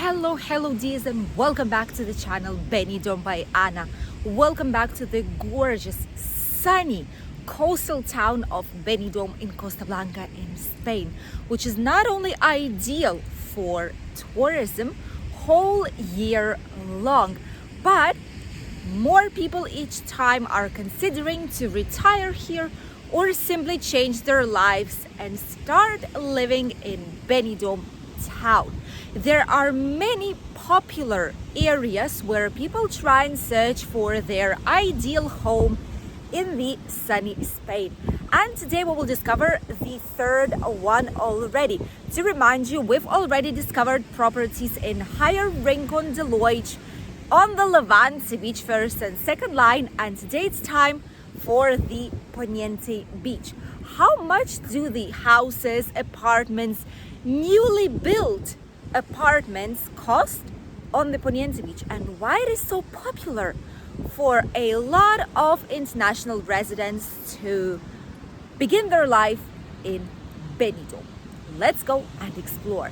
Hello dears, and welcome back to the channel Benidorm by Anna. Welcome back to the gorgeous, sunny coastal town of Benidorm in Costa Blanca in Spain, which is not only ideal for tourism whole year long, but more people each time are considering to retire here or simply change their lives and start living in Benidorm town. There are many popular areas where people try and search for their ideal home in the sunny Spain. And today we will discover the third one already. To remind you, we've already discovered properties in Higher Rincon de Loige, on the Levante Beach first and second line, and today it's time for the Poniente Beach. How much do the houses, apartments, newly built apartments cost on the Poniente Beach, and why it is so popular for a lot of international residents to begin their life in Benidorm? Let's go and explore.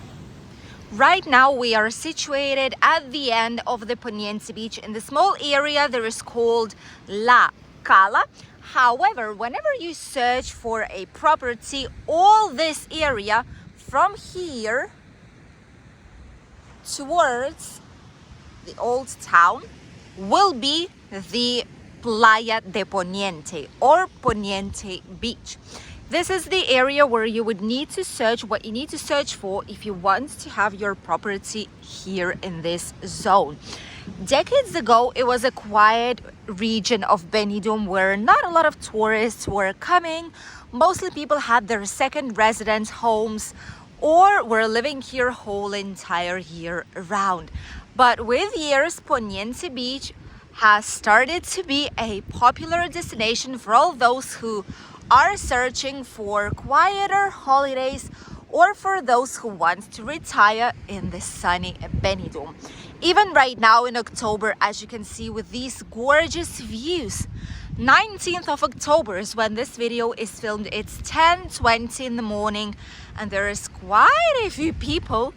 Right now we are situated at the end of the Poniente Beach in the small area that is called La Cala. However, whenever you search for a property, all this area from here towards the old town will be the Playa de Poniente or Poniente Beach. This is the area where you would need to search, what you need to search for if you want to have your property here in this zone. Decades ago, it was a quiet region of Benidorm where not a lot of tourists were coming. Mostly people had their second residence homes or were living here whole entire year round. But with years, Poniente Beach has started to be a popular destination for all those who are searching for quieter holidays or for those who want to retire in the sunny Benidorm. Even right now in October, as you can see with these gorgeous views, 19th of October is when this video is filmed. It's 10:20 in the morning and there is quite a few people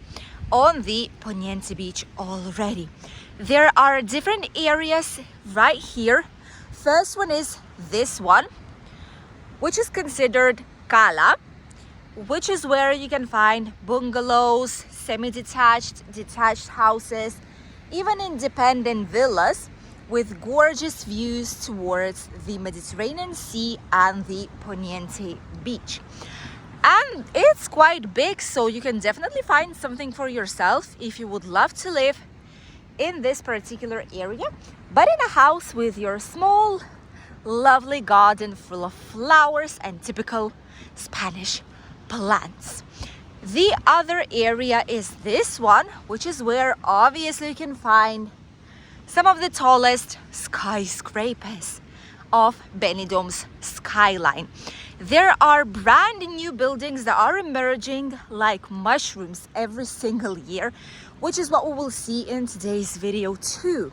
on the Poniente Beach already. There are different areas right here. First one is this one, which is considered Cala, which is where you can find bungalows, semi-detached, detached houses, even independent villas with gorgeous views towards the Mediterranean Sea and the Poniente Beach. And it's quite big, so you can definitely find something for yourself if you would love to live in this particular area, but in a house with your small, lovely garden full of flowers and typical Spanish plants. The other area is this one, which is where obviously you can find some of the tallest skyscrapers of Benidorm's skyline. There are brand new buildings that are emerging like mushrooms every single year, which is what we will see in today's video too,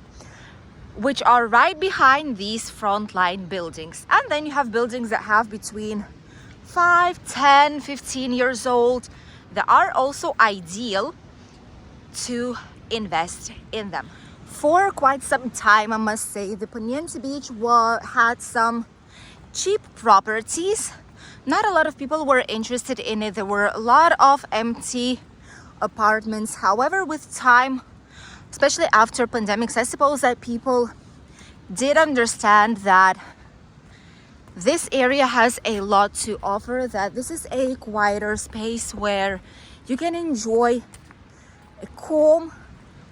which are right behind these frontline buildings. And then you have buildings that have between 5, 10, 15 years old that are also ideal to invest in them. For quite some time, I must say, the Poniente Beach had some cheap properties. Not a lot of people were interested in it. There were a lot of empty apartments. However, with time, especially after pandemics, I suppose that people did understand that this area has a lot to offer, that this is a quieter space where you can enjoy a calm,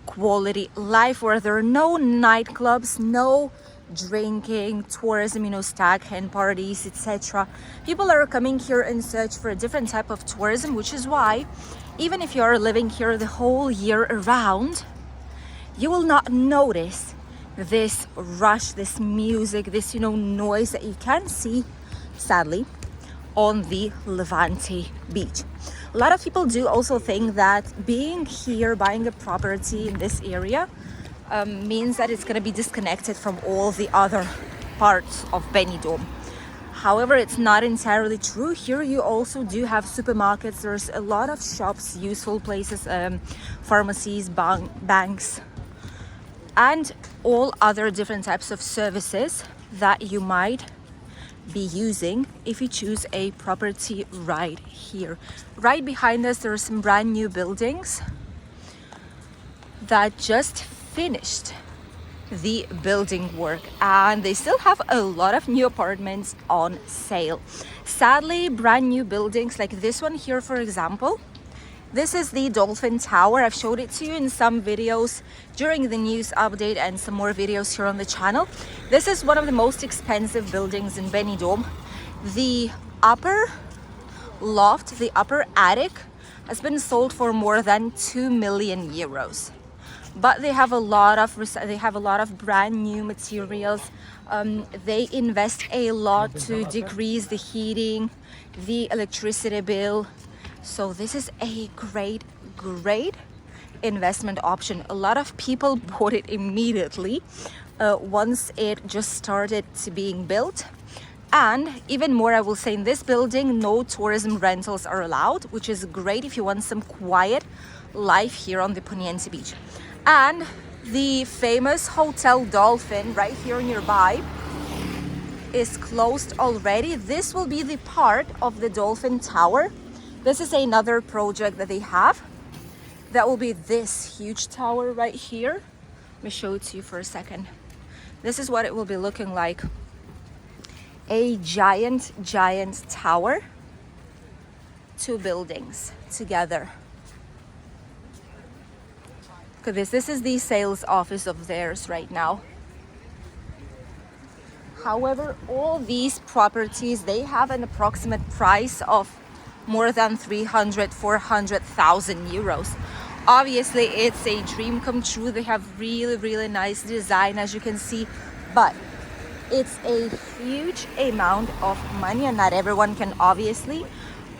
quality life where there are no nightclubs, no drinking, tourism, stag hen parties, etc. People are coming here in search for a different type of tourism, which is why even if you are living here the whole year around, you will not notice this rush, this music, this noise that you can see, sadly, on the Levante Beach. A lot of people do also think that being here, buying a property in this area, means that it's going to be disconnected from all the other parts of Benidorm. However, it's not entirely true. Here you also do have supermarkets. There's a lot of shops, useful places, pharmacies, banks, and all other different types of services that you might be using if you choose a property right here. Right behind us, there are some brand new buildings that just finished the building work, and they still have a lot of new apartments on sale. Sadly, brand new buildings like this one here, for example, this is the Dolphin Tower. I've showed it to you in some videos during the news update and some more videos here on the channel. This is one of the most expensive buildings in Benidorm. The upper loft, the upper attic, has been sold for more than 2 million euros. But they have a lot of brand new materials. They invest a lot to decrease the heating, the electricity bill. So this is a great investment option. A lot of people bought it immediately once it just started to being built. And even more, I will say, in this building, no tourism rentals are allowed, which is great if you want some quiet life here on the Poniente Beach. And the famous Hotel Dolphin right here nearby is closed already. This will be the part of the Dolphin Tower. This is another project that they have. That will be this huge tower right here. Let me show it to you for a second. This is what it will be looking like. A giant tower. 2 buildings together. Look at this. This is the sales office of theirs right now. However, all these properties, they have an approximate price of more than 400,000 euros. Obviously, it's a dream come true. They have really nice design, as you can see, but it's a huge amount of money, and not everyone can obviously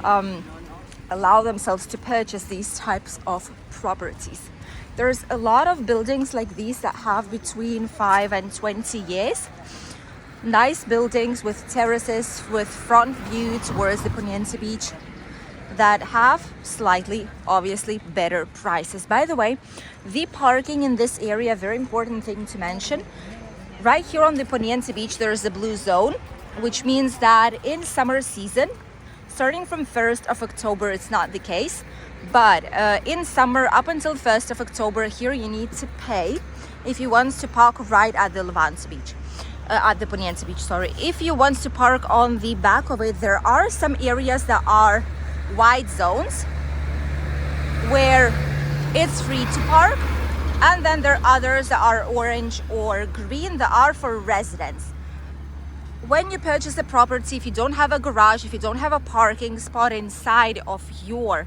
allow themselves to purchase these types of properties. There's a lot of buildings like these that have between 5 and 20 years. Nice buildings with terraces, with front view towards the Poniente Beach, that have slightly, obviously, better prices. By the way, the parking in this area, very important thing to mention. Right here on the Poniente Beach, there is a blue zone, which means that in summer season, starting from 1st of October, it's not the case. But in summer, up until 1st of October, here you need to pay if you want to park right at the Levante Beach. At the Poniente Beach, sorry. If you want to park on the back of it, there are some areas that are white zones where it's free to park, and then there are others that are orange or green that are for residents. When you purchase a property, if you don't have a garage, if you don't have a parking spot inside of your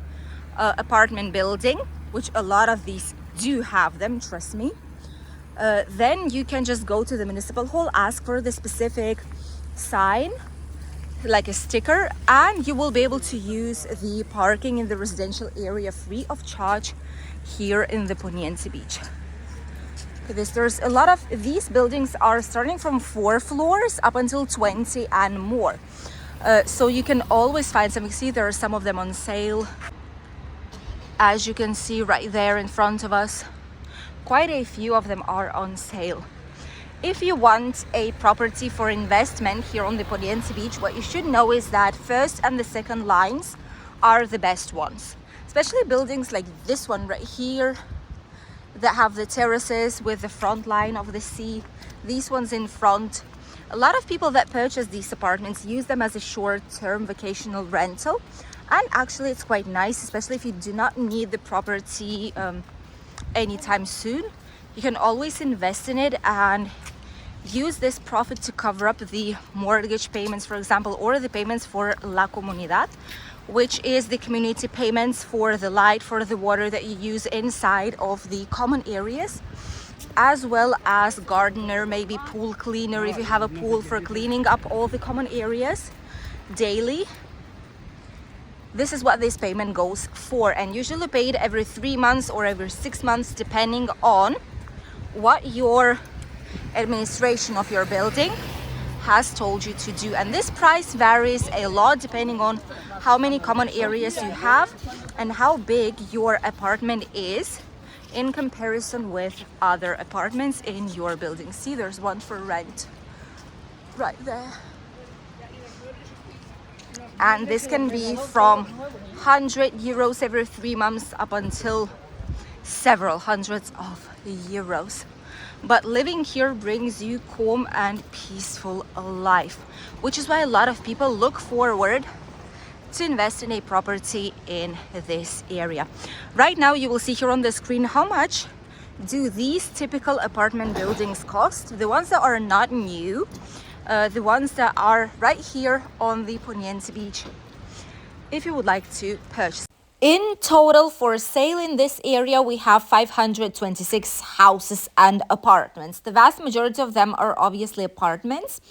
apartment building, which a lot of these do have them, trust me, then you can just go to the municipal hall, ask for the specific sign, like a sticker, and you will be able to use the parking in the residential area free of charge here in the Poniente Beach. There's a lot of these buildings are starting from 4 floors up until 20 and more. So you can always find some. You see, there are some of them on sale, as you can see right there in front of us. Quite a few of them are on sale. If you want a property for investment here on the Poniente Beach, what you should know is that first and the second lines are the best ones. Especially buildings like this one right here that have the terraces with the front line of the sea. These ones in front. A lot of people that purchase these apartments use them as a short-term vacational rental. And actually it's quite nice, especially if you do not need the property anytime soon. You can always invest in it and use this profit to cover up the mortgage payments, for example, or the payments for La Comunidad, which is the community payments for the light, for the water that you use inside of the common areas, as well as gardener, maybe pool cleaner, if you have a pool, for cleaning up all the common areas daily. This is what this payment goes for, and usually paid every 3 months or every 6 months, depending on what your administration of your building has told you to do. And this price varies a lot depending on how many common areas you have and how big your apartment is in comparison with other apartments in your building. See, there's one for rent right there. And this can be from 100 euros every 3 months up until several hundreds of euros. But living here brings you calm and peaceful life, which is why a lot of people look forward to invest in a property in this area. Right now you will see here on the screen how much do these typical apartment buildings cost. The ones that are not new, the ones that are right here on the Poniente Beach, if you would like to purchase. In total for sale in this area, we have 526 houses and apartments. The vast majority of them are obviously apartments,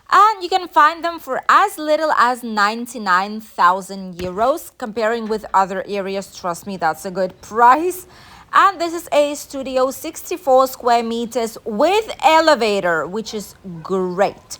and you can find them for as little as 99,000 euros. Comparing with other areas, trust me, that's a good price. And this is a studio, 64 square meters with elevator, which is great.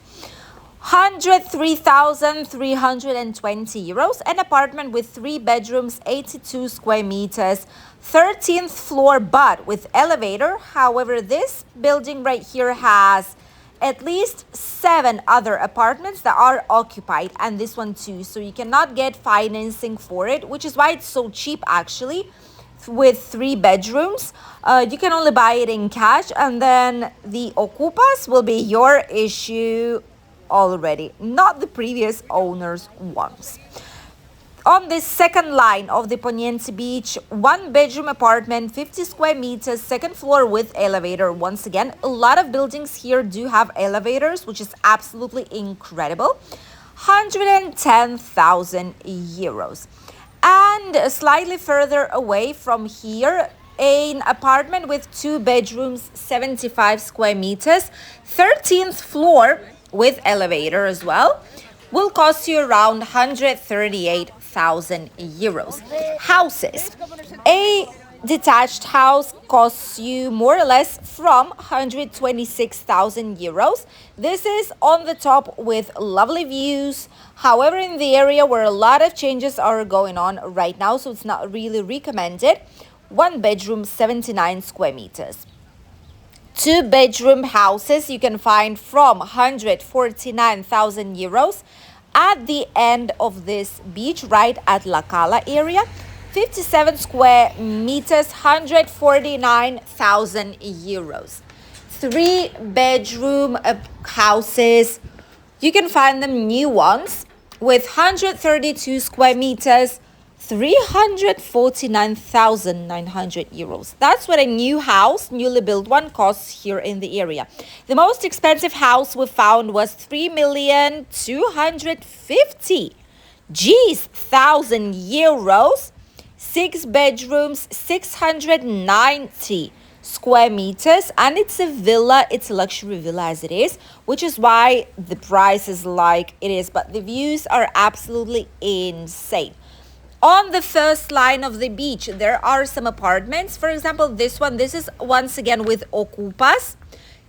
103,320 euros. An apartment with 3 bedrooms, 82 square meters, 13th floor, but with elevator. However, this building right here has at least 7 other apartments that are occupied, and this one too. So you cannot get financing for it, which is why it's so cheap actually. With 3 bedrooms, you can only buy it in cash, and then the ocupas will be your issue already, not the previous owner's ones. On this second line of the Poniente Beach, 1 bedroom apartment, 50 square meters, 2nd floor with elevator. Once again, a lot of buildings here do have elevators, which is absolutely incredible. 110,000 euros. And slightly further away from here, an apartment with 2 bedrooms, 75 square meters, 13th floor with elevator as well, will cost you around 138,000 euros. Houses. A detached house costs you more or less from 126,000 euros. This is on the top with lovely views. However, in the area where a lot of changes are going on right now, so it's not really recommended. 1 bedroom, 79 square meters. 2 bedroom houses you can find from 149,000 euros at the end of this beach, right at La Cala area. 57 square meters, 149,000 euros. 3 bedroom houses, you can find them new ones with 132 square meters, 349,900 euros. That's what a new house, newly built one, costs here in the area. The most expensive house we found was 3,250,000 euros. 6 bedrooms, 690 square meters, and it's a villa. It's a luxury villa as it is, which is why the price is like it is, but the views are absolutely insane. On the first line of the beach, there are some apartments. For example, this one, this is once again with ocupas.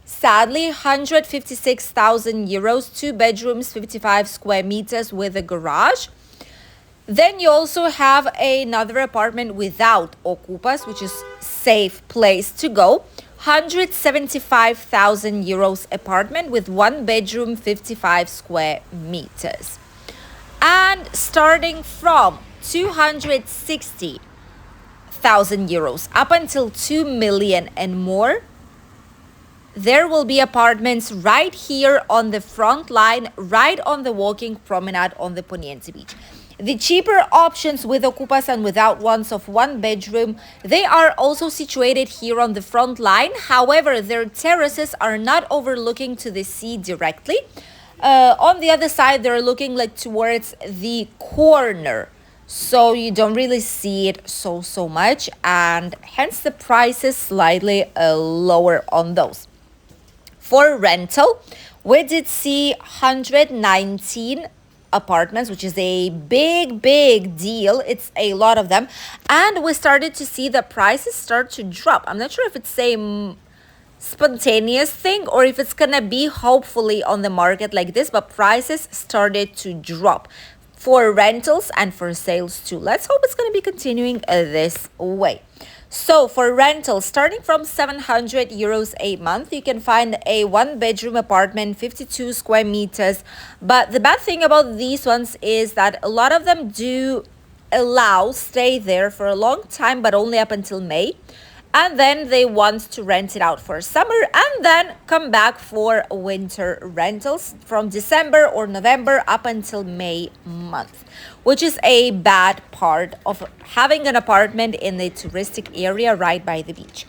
Sadly, 156,000 euros, 2 bedrooms, 55 square meters with a garage. Then you also have another apartment without ocupas, which is safe place to go. 175,000 euros apartment with 1 bedroom, 55 square meters. And starting from 260,000 euros up until 2 million and more, there will be apartments right here on the front line, right on the walking promenade on the Poniente Beach. The cheaper options with ocupas and without ones of 1 bedroom, they are also situated here on the front line. However, their terraces are not overlooking to the sea directly. On the other side, they're looking like towards the corner. So you don't really see it so much, and hence the price is slightly lower on those. For rental, we did see 119 apartments, which is a big deal. It's a lot of them, and we started to see the prices start to drop. I'm not sure if it's spontaneous thing or if it's gonna be hopefully on the market like this, but prices started to drop for rentals and for sales too. Let's hope it's gonna be continuing this way. So for rentals, starting from 700 euros a month, you can find a 1-bedroom apartment, 52 square meters. But the bad thing about these ones is that a lot of them do allow stay there for a long time, but only up until May. And then they want to rent it out for summer and then come back for winter rentals from December or November up until May month, which is a bad part of having an apartment in the touristic area right by the beach.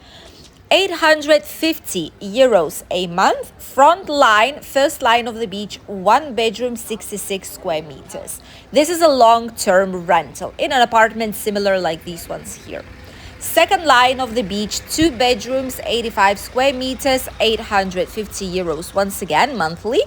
850 euros a month, front line, first line of the beach, 1-bedroom, 66 square meters. This is a long-term rental in an apartment similar like these ones here. Second line of the beach, 2 bedrooms, 85 square meters, 850 euros once again monthly.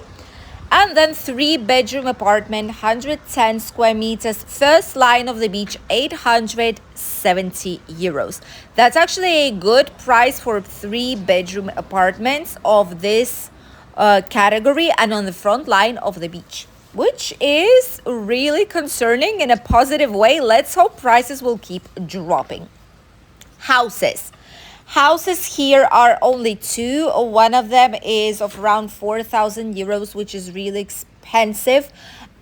And then 3-bedroom apartment, 110 square meters, first line of the beach, 870 euros. That's actually a good price for 3-bedroom apartments of this category and on the front line of the beach, which is really concerning in a positive way. Let's hope prices will keep dropping. Houses here are only 2. One of them is of around 4,000 euros, which is really expensive.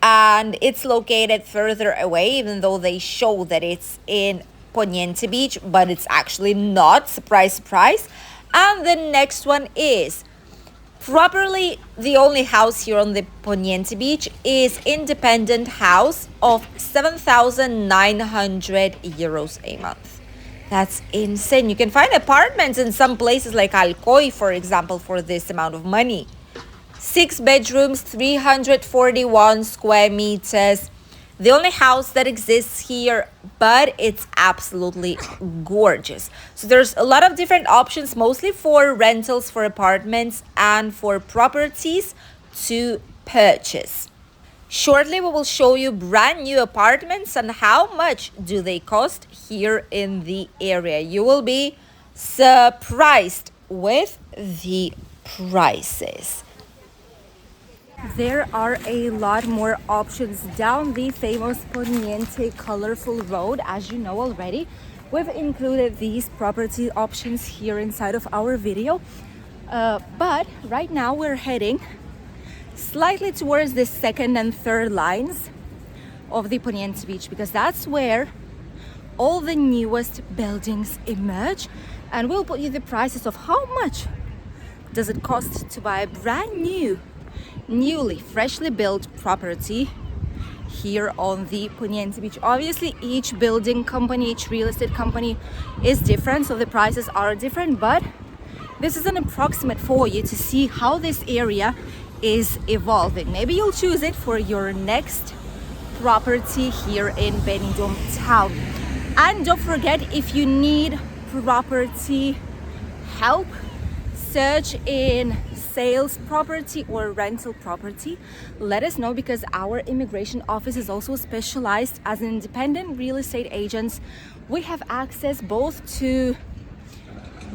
And it's located further away, even though they show that it's in Poniente Beach, but it's actually not. Surprise, surprise. And the next one is properly the only house here on the Poniente Beach is independent house of 7,900 euros a month. That's insane. You can find apartments in some places like Alcoy, for example, for this amount of money. 6 bedrooms, 341 square meters. The only house that exists here, but it's absolutely gorgeous. So there's a lot of different options, mostly for rentals, for apartments, and for properties to purchase. Shortly, we will show you brand new apartments and how much do they cost here in the area. You will be surprised with the prices. There are a lot more options down the famous Poniente colorful road, as you know already. We've included these property options here inside of our video. But right now we're heading slightly towards the second and third lines of the Poniente Beach, because that's where all the newest buildings emerge, and we'll put you the prices of how much does it cost to buy a brand new, newly, freshly built property here on the Poniente Beach. Obviously, each building company, each real estate company is different, so the prices are different, but this is an approximate for you to see how this area is evolving. Maybe you'll choose it for your next property here in Benidorm town. And don't forget, if you need property help, search in sales property or rental property, let us know, because our immigration office is also specialized as an independent real estate agents. We have access both to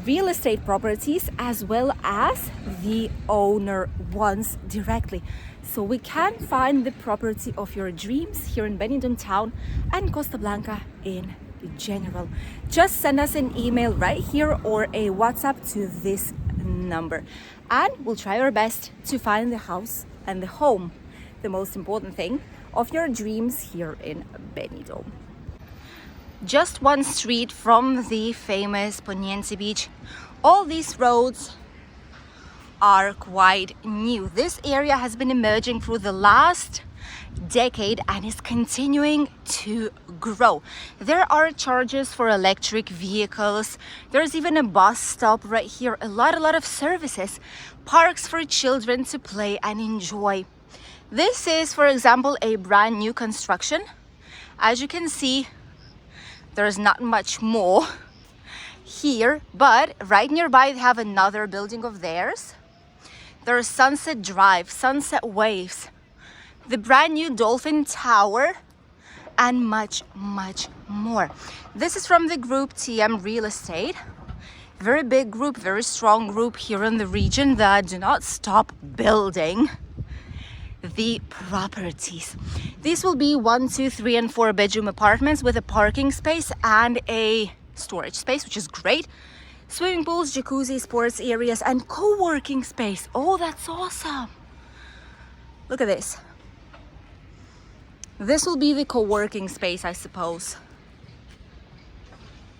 real estate properties as well as the owner ones directly, so we can find the property of your dreams here in Benidorm town and Costa Blanca in general. Just send us an email right here or a WhatsApp to this number, and we'll try our best to find the house and the home, the most important thing, of your dreams here in Benidorm. Just one street from the famous Poniente Beach. All these roads are quite new. This area has been emerging through the last decade and is continuing to grow. There are charges for electric vehicles. There's even a bus stop right here. A lot of services, parks for children to play and enjoy. This is, for example, a brand new construction. As you can see, there's not much more here, but right nearby they have another building of theirs. There's Sunset Drive, Sunset Waves, the brand new Dolphin Tower, and much more. This is from the group TM Real Estate. very big group, very strong group here in the region that do not stop building the properties. These will be 1, 2, 3, and 4 bedroom apartments with a parking space and a storage space, which is great. Swimming pools, jacuzzi, sports areas, and co-working space. Oh, that's awesome. Look at this. This will be the co-working space, I suppose.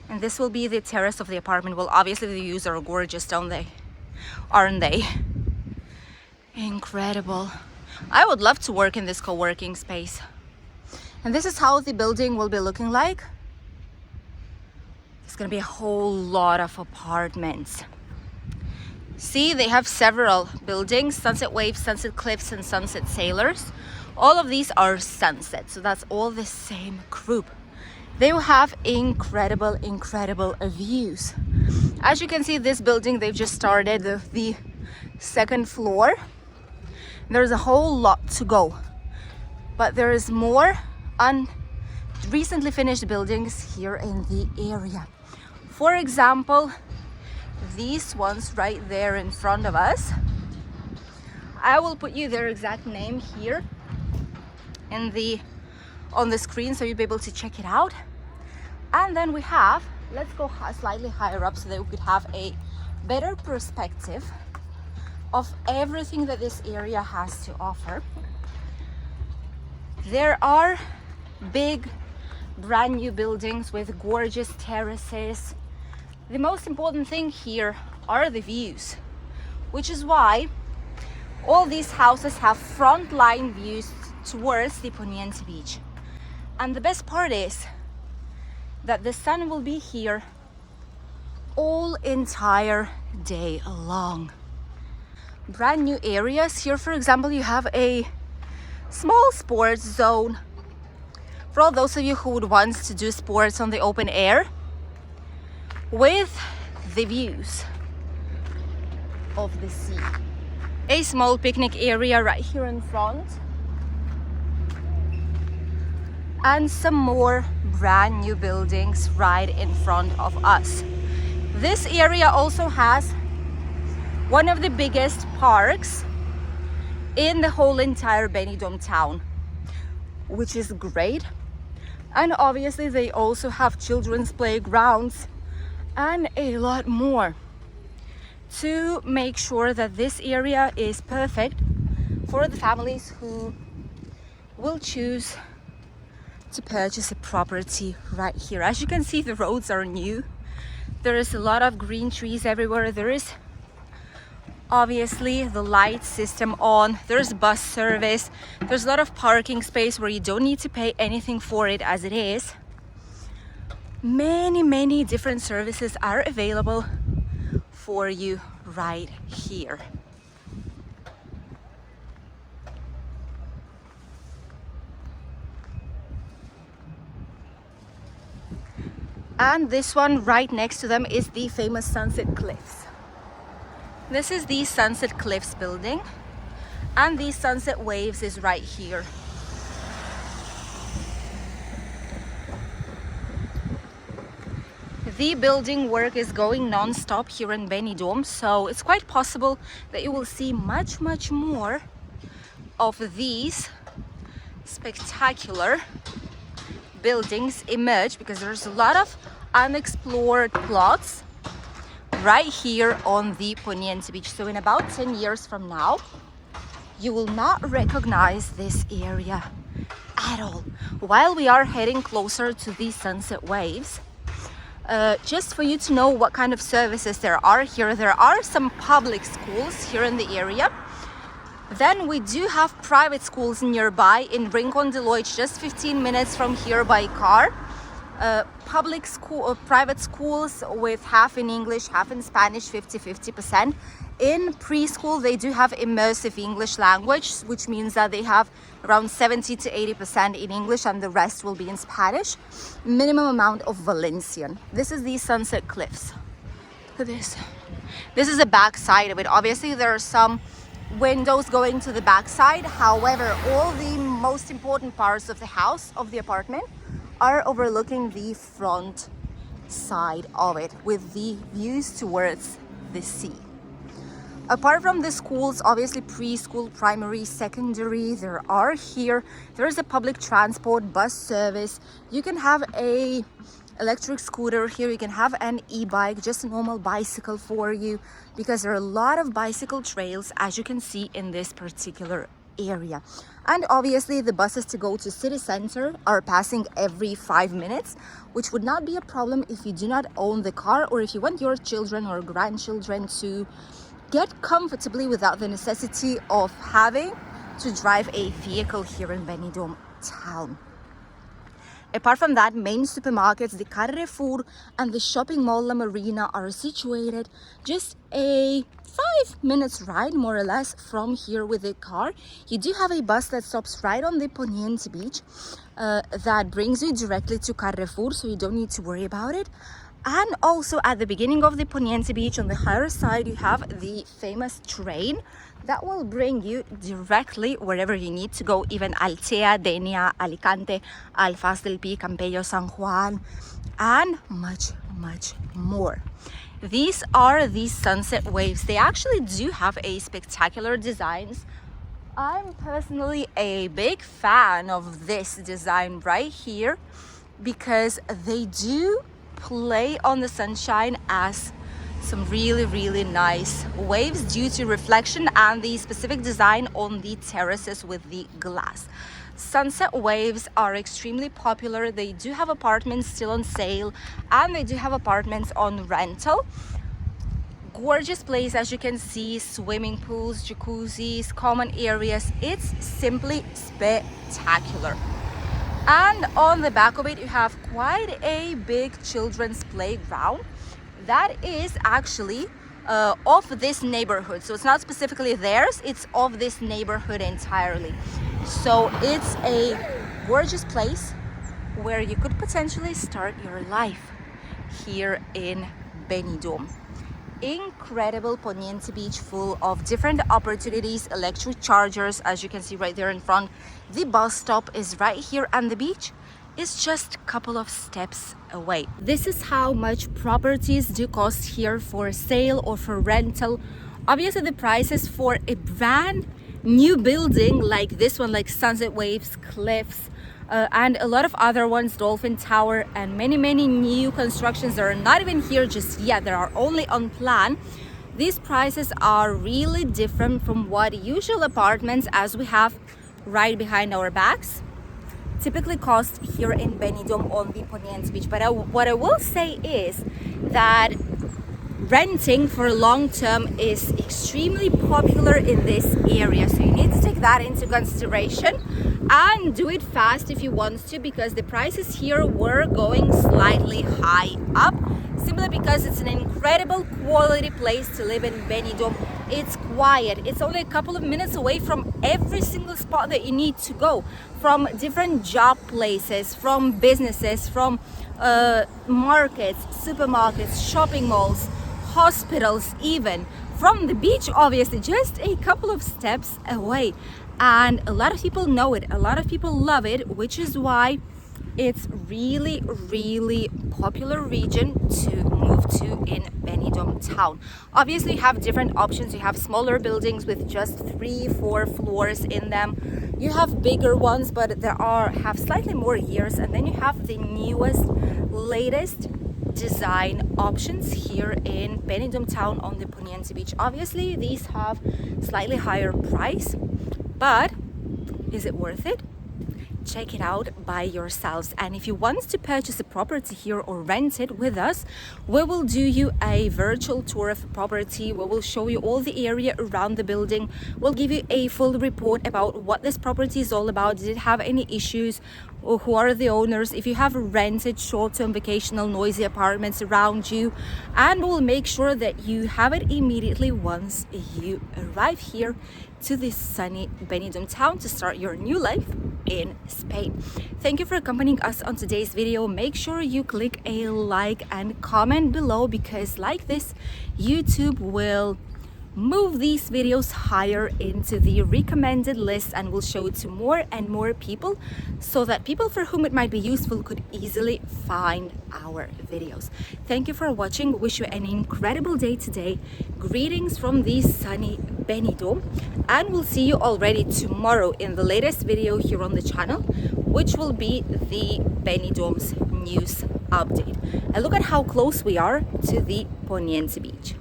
And this will be the terrace of the apartment. Well, obviously the views are gorgeous, don't they? Aren't they? Incredible. I would love to work in this co-working space. And this is how the building will be looking like. There's gonna be a whole lot of apartments. See, they have several buildings: Sunset Waves, Sunset Cliffs, and Sunset Sailors. All of these are Sunset, so that's all the same group. They will have incredible views. As you can see, this building, they've just started the second floor. There's a whole lot to go, but there is more recently finished buildings here in the area. For example, these ones right there in front of us. I will put you their exact name here on the screen so you'll be able to check it out. And then we have, let's go slightly higher up so that we could have a better perspective of everything that this area has to offer. There are big brand new buildings with gorgeous terraces. The most important thing here are the views, which is why all these houses have front line views towards the Poniente Beach. And the best part is that the sun will be here all entire day long. Brand new areas here. For example, you have a small sports zone for all those of you who would want to do sports on the open air, with the views of the sea. A small picnic area right here in front, and some more brand new buildings right in front of us. This area also has one of the biggest parks in the whole entire Benidorm town, which is great. And obviously they also have children's playgrounds and a lot more to make sure that this area is perfect for the families who will choose to purchase a property right here. As you can see, the roads are new. There is a lot of green trees everywhere. There is obviously the light system on. There's bus service. There's a lot of parking space where you don't need to pay anything for it as it is. Many different services are available for you right here. And this one right next to them is the famous Sunset Cliffs. This is the Sunset Cliffs building, and the Sunset Waves is right here. The building work is going non-stop here in Benidorm, so it's quite possible that you will see much more of these spectacular buildings emerge, because there's a lot of unexplored plots right here on the Poniente Beach. So in about 10 years from now, you will not recognize this area at all. While we are heading closer to the Sunset Waves, just for you to know what kind of services there are here, there are some public schools here in the area. Then we do have private schools nearby in Rincon de Loix, just 15 minutes from here by car. Public school, private schools with half in English, half in Spanish, 50-50%. In preschool, they do have immersive English language, which means that they have around 70 to 80% in English and the rest will be in Spanish. Minimum amount of Valencian. This is the Sunset Cliffs. Look at this. This is the back side of it. Obviously, there are some windows going to the back side. However, all the most important parts of the house, of the apartment, are overlooking the front side of it with the views towards the sea. Apart from the schools, obviously preschool, primary, secondary, there is a public transport bus service. You can have a electric scooter here, you can have an e-bike, just a normal bicycle for you, because there are a lot of bicycle trails, as you can see in this particular area. And obviously the buses to go to city center are passing every 5 minutes, which would not be a problem if you do not own the car, or if you want your children or grandchildren to get comfortably without the necessity of having to drive a vehicle here in Benidorm town. Apart from that, main supermarkets, the Carrefour and the shopping mall La Marina are situated just a 5 minutes ride more or less from here with a car. You do have a bus that stops right on the Poniente Beach that brings you directly to Carrefour, so you don't need to worry about it. And also at the beginning of the Poniente Beach on the higher side, you have the famous train that will bring you directly wherever you need to go, even Altea, Denia, Alicante, Alfaz del Pi, Campello, San Juan, and much, much more. These are the sunset waves. They actually do have a spectacular designs. I'm personally a big fan of this design right here because they do play on the sunshine as some really, really nice waves due to reflection and the specific design on the terraces with the glass. Sunset waves are extremely popular. They do have apartments still on sale, and they do have apartments on rental. Gorgeous place, as you can see, swimming pools, jacuzzis, common areas. It's simply spectacular. And on the back of it, you have quite a big children's playground that is actually of this neighborhood. So it's not specifically theirs, it's of this neighborhood entirely. So it's a gorgeous place where you could potentially start your life here in Benidorm. Incredible Poniente Beach, full of different opportunities, electric chargers, as you can see right there in front. The bus stop is right here, and the beach is just a couple of steps away. This is how much properties do cost here for sale or for rental. Obviously the prices for a brand new building like this one, like Sunset Waves, Cliffs, and a lot of other ones, Dolphin Tower, and many new constructions that are not even here just yet, that are only on plan. These prices are really different from what usual apartments, as we have right behind our backs, typically cost here in Benidorm on the Poniente Beach. But what I will say is that renting for long term is extremely popular in this area, so you need to take that into consideration and do it fast if you want to, because the prices here were going slightly high up, simply because it's an incredible quality place to live in Benidorm. It's quiet, it's only a couple of minutes away from every single spot that you need to go, from different job places, from businesses, from markets, supermarkets, shopping malls, hospitals, even from the beach, obviously just a couple of steps away. And a lot of people know it, a lot of people love it, which is why it's really popular region to move to in Benidorm town. Obviously you have different options. You have smaller buildings with just 3-4 floors in them. You have bigger ones, but have slightly more years, and then you have the newest, latest design options here in Benidorm town on the Poniente Beach. Obviously these have slightly higher price, but is it worth it? Check it out by yourselves. And if you want to purchase a property here or rent it with us, we will do you a virtual tour of the property. We will show you all the area around the building. We'll give you a full report about what this property is all about. Did it have any issues? Or who are the owners? If you have rented short-term vacational noisy apartments around you, and we'll make sure that you have it immediately once you arrive here to this sunny Benidorm town to start your new life in Spain. Thank you for accompanying us on today's video. Make sure you click a like and comment below, because like this, YouTube will move these videos higher into the recommended list and will show it to more and more people, so that people for whom it might be useful could easily find our videos. Thank you for watching. Wish you an incredible day today. Greetings from the sunny Benidorm, and we'll see you already tomorrow in the latest video here on the channel, which will be the Benidorm's news update. And look at how close we are to the Poniente Beach.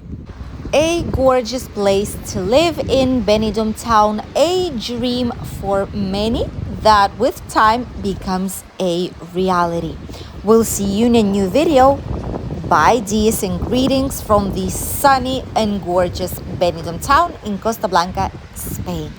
A gorgeous place to live in Benidorm town, a dream for many that with time becomes a reality. We'll see you in a new video. Bye, dears, and greetings from the sunny and gorgeous Benidorm town in Costa Blanca, Spain.